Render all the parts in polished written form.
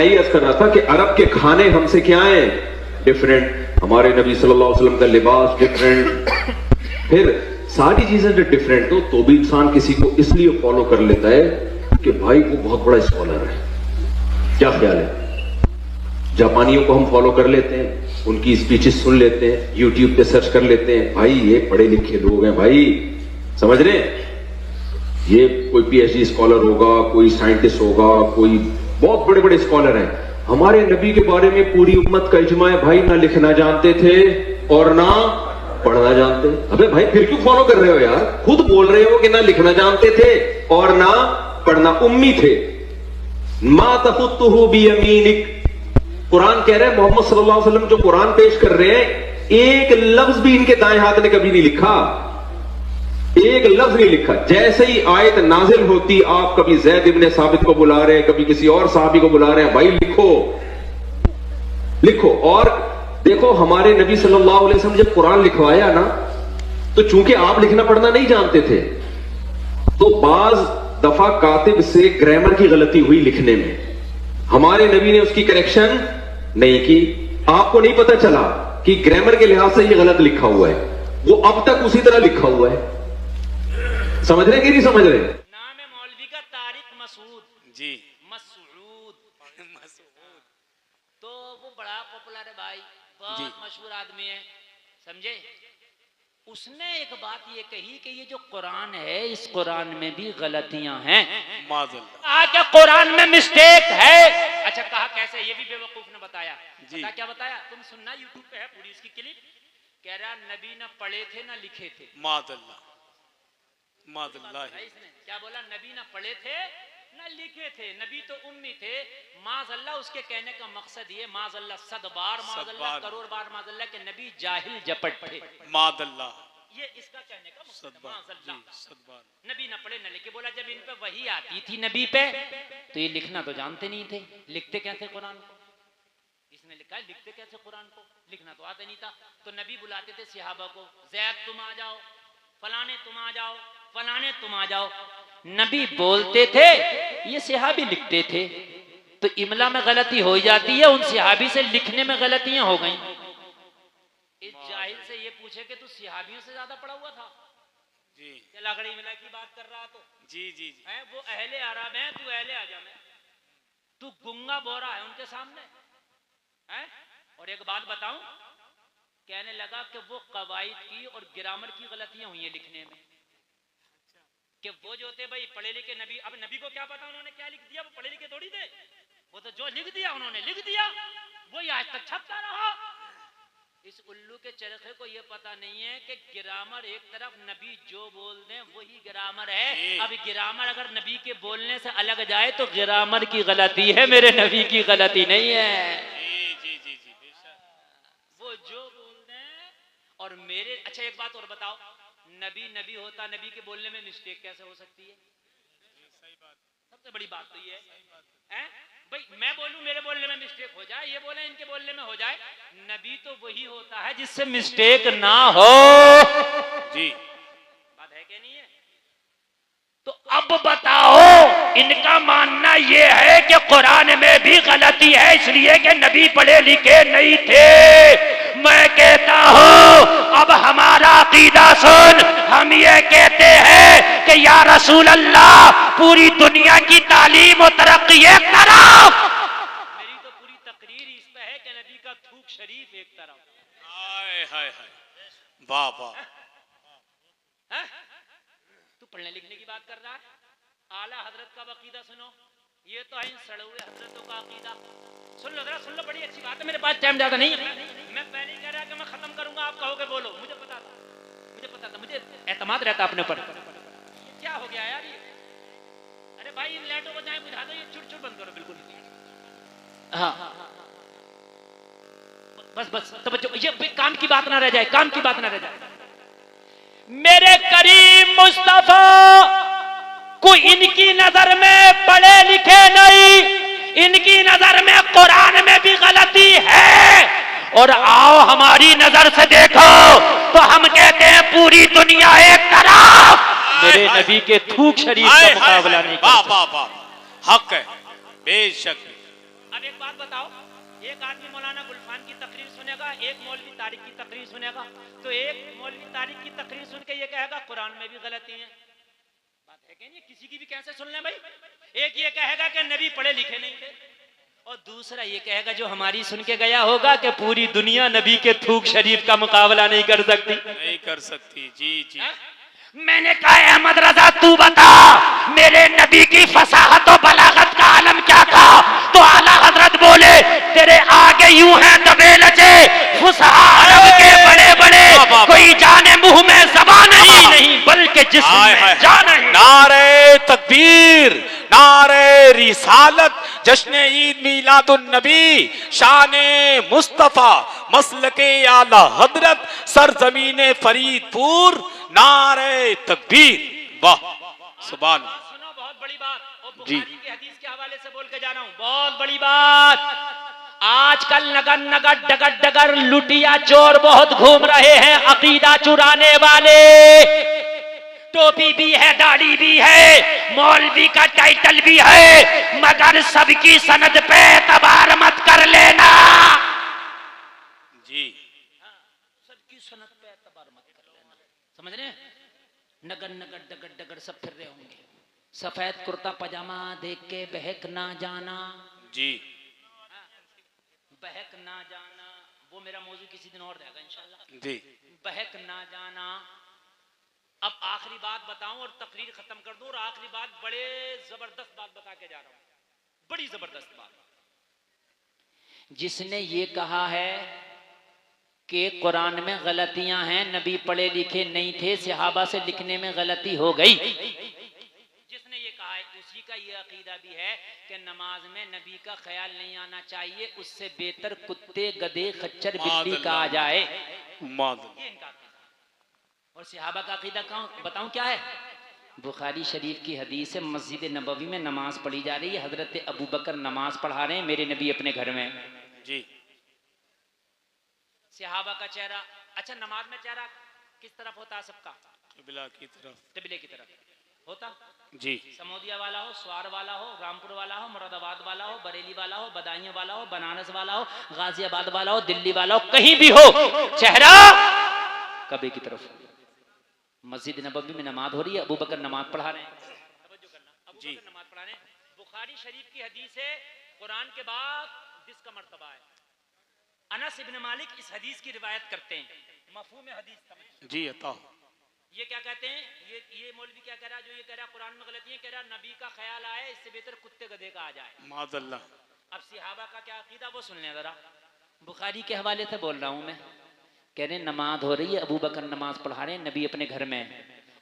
मैं ये अर्ज कर रहा था कि अरब के खाने हमसे क्या हैं, डिफरेंट। हमारे नबी सल्लल्लाहु अलैहि वसल्लम का लिबास डिफरेंट, फिर सारी चीजें जो डिफरेंट हो तो भी इंसान किसी को इसलिए फॉलो कर लेता है कि भाई वो बहुत बड़ा स्कॉलर है। क्या ख्याल है? जापानियों को हम फॉलो कर लेते हैं, उनकी स्पीचेस सुन लेते हैं, यूट्यूब पे सर्च कर लेते हैं, भाई ये पढ़े लिखे लोग हैं, भाई समझ रहे हैं, ये कोई पीएचडी स्कॉलर होगा, कोई साइंटिस्ट होगा, कोई बहुत बड़े बड़े स्कॉलर हैं। हमारे नबी के बारे में पूरी उम्मत का इजमा है भाई, ना लिखना जानते थे और ना पढ़ना जानते। अबे भाई फिर क्यों फॉलो कर रहे हो यार? खुद बोल रहे हो कि ना लिखना जानते थे और ना पढ़ना, उम्मी थे। मा तफुत्तुहु बियमीनिक, कुरान कह रहे हैं मोहम्मद सल्लल्लाहु अलैहि वसल्लम जो कुरान पेश कर रहे हैं, एक लफ्ज भी इनके दाएं हाथ ने कभी नहीं लिखा, एक लफ्ज नहीं लिखा। जैसे ही आयत नाजिल होती, आप कभी ज़ैद इब्ने साबित को बुला रहे हैं, कभी किसी और साहबी को बुला रहे हैं, भाई लिखो लिखो। और देखो हमारे नबी सल्लल्लाहु अलैहि वसल्लम जब कुरान लिखवाया ना, तो चूंकि आप लिखना पढ़ना नहीं जानते थे, तो बाज दफा कातिब से ग्रामर की गलती हुई लिखने में, हमारे नबी ने उसकी करेक्शन नहीं की। आपको नहीं पता चला कि ग्रामर के लिहाज से ये गलत लिखा हुआ है, वो अब तक उसी तरह लिखा हुआ है। समझ रहे कि नहीं समझ रहे? नाम है मौलवी का तारिक मसूद जी, मसूद तो वो बड़ा पॉपुलर है भाई, बहुत मशहूर आदमी है, समझे। उसने एक बात ये कही कि ये जो कुरान है, इस कुरान में भी गलतियां हैं, क्या कुरान में मिस्टेक है। अच्छा कहा कैसे, ये भी बेवकूफ ने बताया। पता क्या बताया? तुम सुनना, यूट्यूब पे है पूरी इसकी क्लिप। कह रहा नबी ना पढ़े थे ना लिखे थे। इसने क्या बोला? नबी ना पढ़े थे ना लिखे थे, नबी तो उम्मी थे। माज़अल्लाह उसके कहने का मकसद ये, माज़अल्लाह सदबार माज़अल्लाह करोड़ बार माज़अल्लाह के नबी जाहिल जपट थे, माज़अल्लाह, ये इसका कहने का मकसद है। माज़अल्लाह नबी ना पढ़े ना लिखे। बोला जब इन पे वही आती थी नबी पे, तो ये लिखना तो जानते नहीं थे, लिखते क्या थे कुरान को? इसने लिखा है लिखते कैसे कुरान को, लिखना तो आता नहीं था। तो नबी बुलाते थे सहाबा को, ज़ैद तुम आ जाओ, फलाने तुम आ जाओ, फलाने तुम आ जाओ। नबी बोलते थे, ये सहाबी लिखते थे, तो इमला में गलती हो जाती है, उन सहाबी से लिखने में गलतियां हो गई। इस जाहिल से ये पूछे कि तू सहाबियों से ज्यादा पढ़ा हुआ था जी, क्या लगड़ी इमला की बात कर रहा? तो जी जी जी है, वो अहले अरब है, तू अहले आजम है, तू गुंगा बोरा है उनके सामने है। और एक बात बताऊं, कहने लगा कि वो कवायद की और ग्रामर की गलतियां हुई है लिखने में, कि वो जो थे भाई पढ़े लिखे नबी, अब नबी को क्या पता उन्होंने क्या लिख दिया, वो पढ़े लिखे थोड़ी थे, वो तो जो लिख दिया उन्होंने लिख दिया, वो आज तक छपता रहा। इस उल्लू के चरखे को ये पता नहीं है कि ग्रामर एक तरफ, नबी जो बोल दें वही ग्रामर है। अब ग्रामर अगर नबी के बोलने से अलग जाए तो ग्रामर की गलती है, मेरे नबी की गलती नहीं है। वो जो बोल दें और मेरे। अच्छा एक बात और बताओ, नबी नबी होता, नबी के बोलने में मिस्टेक कैसे हो सकती है? सही बात, सबसे बड़ी बात तो ये है भाई, मैं बोलूं मेरे बोलने में मिस्टेक हो जाए, ये बोले इनके बोलने में हो जाए। नबी तो वही होता है जिससे मिस्टेक ना हो जी, बात है कि नहीं है? तो अब बताओ, इनका मानना यह है कि कुरान में भी गलती है इसलिए कि नबी पढ़े लिखे नहीं थे। मैं कहता हूं अब हमारा अकीदा सुन, हम ये कहते हैं कि या रसूल अल्लाह, पूरी दुनिया की तालीम और तरक्की एक तरफ, मेरी तो पूरी तकरीर इस पे है कि नबी का थूक शरीफ एक तरफ। हाय हाय हाय, वाह वाह। तू पढ़ने लिखने की बात कर रहा है, आला हजरत का अकीदा सुनो, ये तो है इन सड़े हुए हजरतों का अकीदा। सुन लो जरा, सुन लो, बड़ी अच्छी बात है, मेरे पास टाइम ज्यादा नहीं है। मैं पहले ही कह रहा कि मैं खत्म करूंगा, आप कहोगे बोलो, मुझे पता था, मुझे एतमाद रहता अपने ऊपर। क्या हो गया यार ये? अरे भाई इन लाइटों को जाए बुझा दो, ये चुड़ बंद करो बिल्कुल। हाँ बस तवज्जो, ये काम की बात ना रह जाए, काम की बात ना रह जाए। मेरे करीम मुस्तफा को इनकी नजर में पढ़े लिखे नहीं, इनकी नजर में कुरान में भी गलती है। और आओ हमारी नजर से देखो तो हम कहते हैं पूरी दुनिया एक तरफ, मेरे नबी के थूक शरीफ का मुकाबला नहीं कर सकती। हक है बेशक। अब एक बात बताओ, एक आदमी मौलाना गुलफान की तकरीर सुनेगा, एक मौलवी तारिक की तकरीर सुनेगा, तो एक मौलवी तारिक की तकरीर सुन के ये कहेगा कुरान में भी गलती है। बात है कि नहीं? किसी की भी कैसे सुन ले भाई। एक ये कहेगा कि नबी पढ़े लिखे नहीं थे, और दूसरा ये कहेगा जो हमारी सुन के गया होगा कि पूरी दुनिया नबी के थूक शरीफ का मुकाबला नहीं कर सकती। नहीं कर सकती। जी जी। मैंने कहा अहमद रजा तू बता मेरे नबी की फसाहत और बलागत का आलम क्या था? तो आला हजरत बोले तेरे आगे यूं है दबे लचे फुसहा अरब के बड़े बड़े, कोई जाने मुंह में ज़बान नहीं बल्कि जिस्म में जान है। नारे तकबीर, नारे रिसालत, जश्न ईद मीलादुन नबी, शाने मुस्तफा, मसलके आला हजरत, सरजमीने फरीदपुर, नारे तकबीर। वाह सुभान। सुनो बहुत बड़ी बात, और जी। बुखारी की हदीस के हवाले से बोल के जा रहा हूं, बहुत बड़ी बात। आजकल नगर नगर डगर डगर लुटिया चोर बहुत घूम रहे हैं, अकीदा चुराने वाले। टोपी भी है, दाढ़ी भी है, मौलवी का टाइटल भी है, मगर सबकी सनद पे एतबार मत कर लेना। जी। सबकी सनद पे एतबार मत कर लेना, समझ रहे हैं? नगर नगर डगर डगर सब फिर रहे होंगे, सफेद कुर्ता पजामा देख के बहक ना जाना। जी। बहक ना जाना, वो मेरा मौजू किसी दिन और रहेगा इंशाल्लाह। जी। बहक ना जाना। अब आखिरी बात बताऊं और तकरीर खत्म कर दूं, और आखिरी बात बड़े जबरदस्त बात बता के जा रहा हूं, बड़ी जबरदस्त बात। जिसने ये कहा है कि कुरान में गलतियां हैं, नबी पढ़े लिखे नहीं थे, सहाबा से लिखने में गलती हो गई, जिसने ये कहा है उसी का ये अकीदा भी है कि नमाज में नबी का ख्याल नहीं आना चाहिए, उससे बेहतर कुत्ते गधे खच्चर बिल्ली का आ जाए, ये इनका अकीदा। और सहाबा का अकीदा बताऊं क्या है? बुखारी शरीफ की हदीस है, मस्जिद नबवी में नमाज पढ़ी जा रही है, हजरत अबू बकर नमाज पढ़ा रहे हैं, मेरे नबी अपने घर में। जी। सहाबा का चेहरा, अच्छा नमाज में चेहरा किस तरफ होता है सबका? किबला की तरफ। किबले की तरफ होता। जी। समोदिया वाला हो, स्वार वाला हो, रामपुर वाला हो, मुरादाबाद वाला हो, बरेली वाला हो, बदायूं वाला हो, बनारस वाला हो, गाजियाबाद वाला हो, दिल्ली वाला हो, कहीं भी हो, चेहरा कबे की तरफ। मस्जिद नबवी में नमाज हो रही है, अबू बकर नमाज पढ़ा रहे हैं, अबू बकर नमाज पढ़ा रहे हैं। बुखारी शरीफ की हदीस है, कुरान के बाद जिसका मर्तबा है। अनस इब्न मालिक इस हदीस की रिवायत करते हैं, मफहूम हदीस समझ। जी अता। ये क्या कहते हैं? ये मौलवी क्या कह रहा है? जो ये कह रहा है कुरान में गलती है, कह रहा नबी का ख्याल आए, इससे बेहतर कुत्ते गधे का आ जाए, माज़अल्लाह। अब सहाबा का क्या अकीदा वो सुन लें जरा। बुखारी के हवाले से बोल रहा हूं मैं, कह रहे नमाज हो रही है, अबू बकर नमाज पढ़ा रहे हैं, नबी अपने घर में,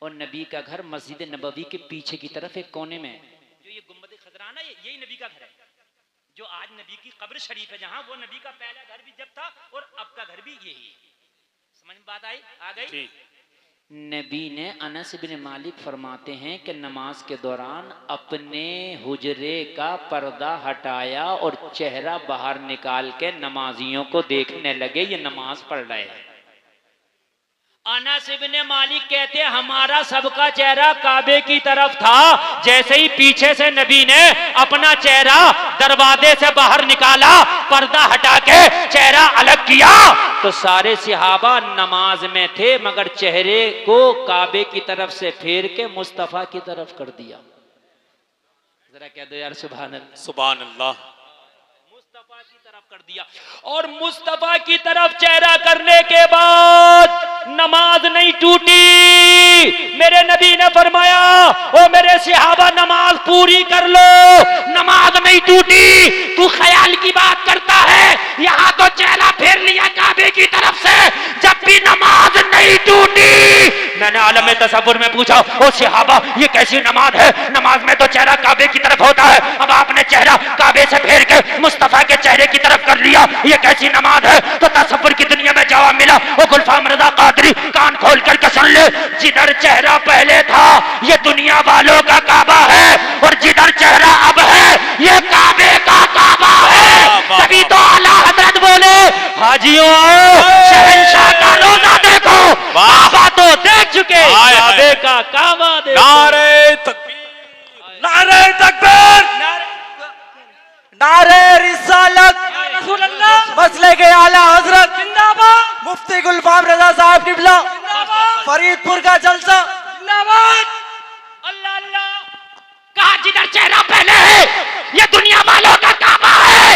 और नबी का घर मस्जिद नबवी के पीछे की तरफ एक कोने में, जो ये गुम्बद खजराना यही नबी का घर है, जो आज नबी की कब्र शरीफ है, जहां वो नबी का पहला घर भी जब था और अब का घर भी यही। समझ में बात आई? आ गई? नबी ने, अनस बिन मालिक फरमाते हैं कि नमाज के दौरान अपने हुजरे का पर्दा हटाया और चेहरा बाहर निकाल के नमाजियों को देखने लगे, ये नमाज पढ़ रहे हैं। अनस इब्न मालिक कहते हमारा सबका चेहरा काबे की तरफ था, जैसे ही पीछे से नबी ने अपना चेहरा दरवाजे से बाहर निकाला, पर्दा हटा के चेहरा अलग किया, तो सारे सहाबा नमाज में थे, मगर चेहरे को काबे की तरफ से फेर के मुस्तफा की तरफ कर दिया। जरा कह दो यार सुभान अल्लाह। सुभान अल्लाह। मुस्तफा की तरफ कर दिया, और मुस्तफा की तरफ चेहरा करने के बाद नमाज नहीं टूटी। मेरे नबी ने फरमाया, ओ मेरे सहाबा नमाज पूरी कर लो, नमाज नहीं टूटी। तू ख्याल की बात करता है, यहाँ तो चेहरा फेर लिया काबे की तरफ से, जब भी नमाज नहीं टूटी। मैंने आलम तसव्वुर में पूछा, ओ सहाबा ये कैसी नमाज है? नमाज में तो चेहरा काबे की तरफ होता है, अब आपने चेहरा काबे से फेर के मुस्तफा के चेहरे की तरफ कर लिया, ये कैसी नमाज है? तो तसव्वुर की दुनिया में जवाब मिला, ओ गुलफाम रज़ा कादरी कान खोल करके सुन ले, जिधर चेहरा पहले था ये दुनिया वालों का काबा है, और जिधर चेहरा अब है ये काबे का काबा है। तभी तो आला हजरत बोले, हाजियों शहंशाह का रोजा देखो, काबा तो देख चुके, काबे का काबा देखो। नारे तकबीर, नारे तकबीर, नारे रिसालत रसूल अल्लाह मसले के आला हजरत जिंदाबाद मुफ्ती गुलफाम रजा साहब किबला फरीदपुर का जलसा जिंदाबाद। अल्लाह अल्लाह कहा जिधर चेहरा पहले है ये दुनिया वालों का काबा है।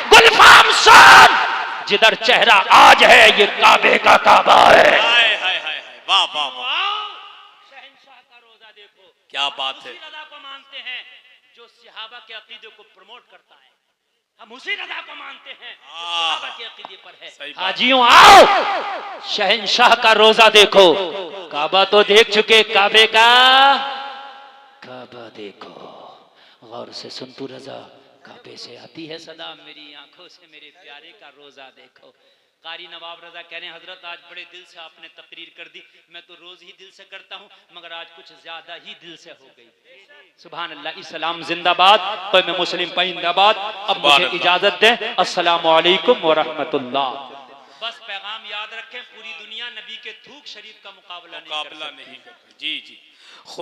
गुलफाम सुन, जिधर चेहरा आज है ये काबे का काबा है। हाय हाय हाय हाय, वाह वाह वाह, शहंशाह का रोजा देखो, क्या बात है। उसी रजा को मानते हैं जो सहाबा के अकीदे को प्रमोट करता है। हम उसी रजा को मानते हैं जो सहाबा के अकीदे पर है। सही बात। हाजियों आओ, शहंशाह का रोजा देखो। काबा तो देख चुके, काबे का काबा देखो। गौर से सुन तू रजा, काबे से आती है सदा मेरी आंखों से मेरे प्यारे का रोजा देखो। कारी नवाब रजा कह रहे हैं हजरत आज बड़े दिल से आपने तकरीर कर दी, मैं तो रोज ही दिल से करता हूं मगर आज कुछ ज्यादा ही दिल से हो गई। सुभान अल्लाह। इस्लाम जिंदाबाद, मैं मुस्लिम पाइंदाबाद। अब मुझे इजाजत दें, अस्सलाम वालेकुम व रहमतुल्लाह। बस पैगाम याद रखें, पूरी दुनिया नबी के थूक शरीफ का मुकाबला नहीं कर सकती। जी जी।